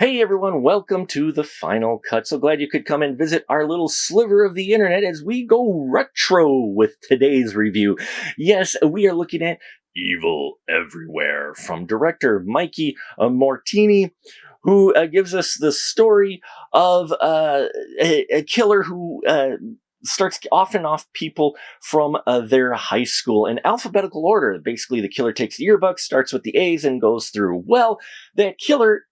Hey everyone, welcome to the final cut. So glad you could come and visit our little sliver of the internet as we go retro with today's review. Yes, we are looking at Evil Everywhere from director Mikey Mortini, who gives us the story of a killer who starts off and off people from their high school in alphabetical order. Basically, the killer takes the yearbook, starts with the A's, and goes through. Well, that killer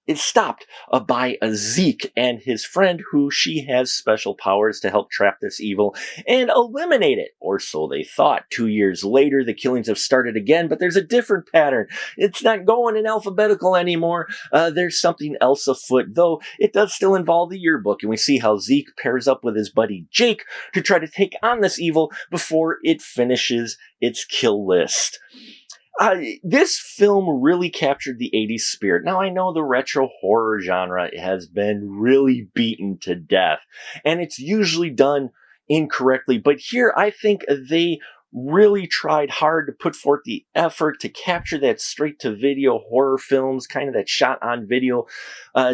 is stopped by a Zeke and his friend, who she has special powers to help trap this evil and eliminate it, or so they thought. 2 years later, the killings have started again, but there's a different pattern. It's not going in alphabetical anymore. There's something else afoot, though it does still involve the yearbook, and we see how Zeke pairs up with his buddy Jake to try to take on this evil before it finishes its kill list. This film really captured the 80s spirit. Now, I know the retro horror genre has been really beaten to death, and it's usually done incorrectly, but here I think they really tried hard to put forth the effort to capture that straight-to-video horror films, kind of that shot-on-video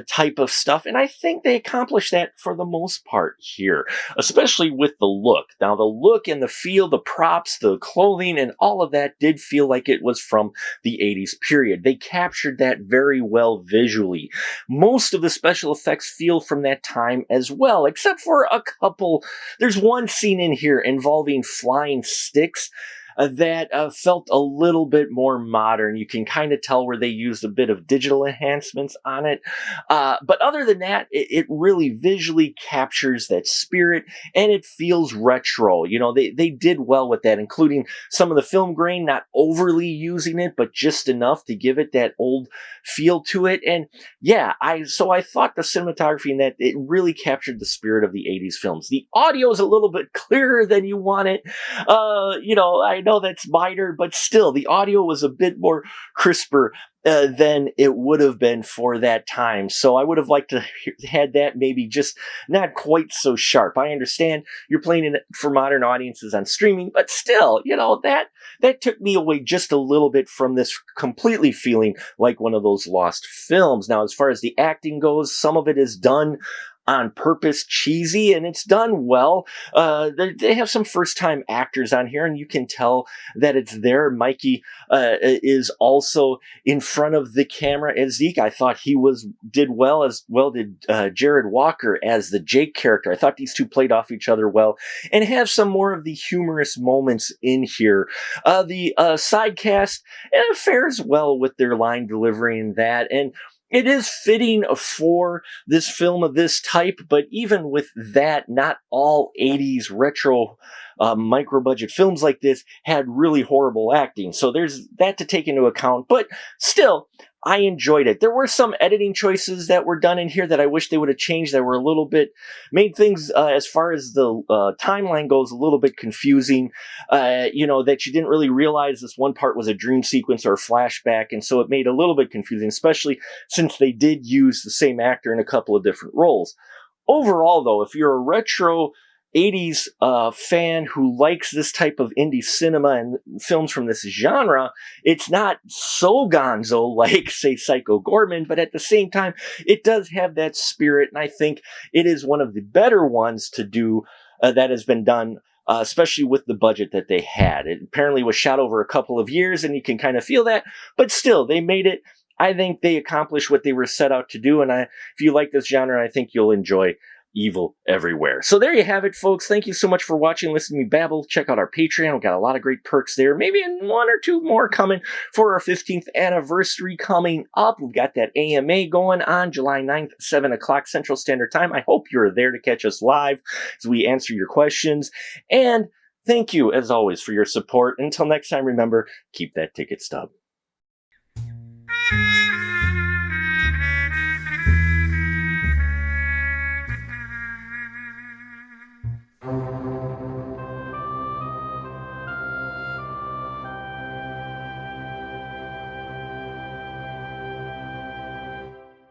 type of stuff, and I think they accomplished that for the most part here, especially with the look. Now, the look and the feel, the props, the clothing, and all of that did feel like it was from the 80s period. They captured that very well visually. Most of the special effects feel from that time as well, except for a couple. There's one scene in here involving flying sticks that felt a little bit more modern. You can kind of tell where they used a bit of digital enhancements on it. But other than that, it really visually captures that spirit, and it feels retro. You know, they did well with that, including some of the film grain, not overly using it, but just enough to give it that old feel to it. And yeah, I thought the cinematography in that, it really captured the spirit of the 80s films. The audio is a little bit clearer than you want it. I know that's minor, but still, the audio was a bit more crisper than it would have been for that time. So I would have liked to had that maybe just not quite so sharp. I understand you're playing it for modern audiences on streaming, but still, that took me away just a little bit from this completely feeling like one of those lost films. Now, as far as the acting goes, some of it is done on purpose cheesy, and it's done well. They have some first-time actors on here, and you can tell that it's there. Mikey is also in front of the camera as Zeke. I thought he did well, as well did Jared Walker as the Jake character. I thought these two played off each other well, and have some more of the humorous moments in here. The side cast fares well with their line delivery in that, and it is fitting for this film of this type, but even with that, not all 80s retro micro-budget films like this had really horrible acting. So there's that to take into account, but still, I enjoyed it. There were some editing choices that were done in here that I wish they would have changed, that were a little bit, made things, as far as the timeline goes, a little bit confusing. That you didn't really realize this one part was a dream sequence or a flashback, and so it made it a little bit confusing, especially since they did use the same actor in a couple of different roles. Overall, though, if you're a retro 80s fan who likes this type of indie cinema and films from this genre, it's not so gonzo like, say, Psycho Gorman, but at the same time, it does have that spirit, and I think it is one of the better ones to do that has been done, especially with the budget that they had. It apparently was shot over a couple of years, and you can kind of feel that, but still, they made it. I think they accomplished what they were set out to do, and if you like this genre, I think you'll enjoy Evil Everywhere. So there you have it, folks. Thank you so much for watching, listening to me babble. Check out our Patreon. We've got a lot of great perks there. Maybe one or two more coming for our 15th anniversary coming up. We've got that AMA going on July 9th, 7 o'clock Central Standard Time. I hope you're there to catch us live as we answer your questions. And thank you, as always, for your support. Until next time, remember, keep that ticket stub.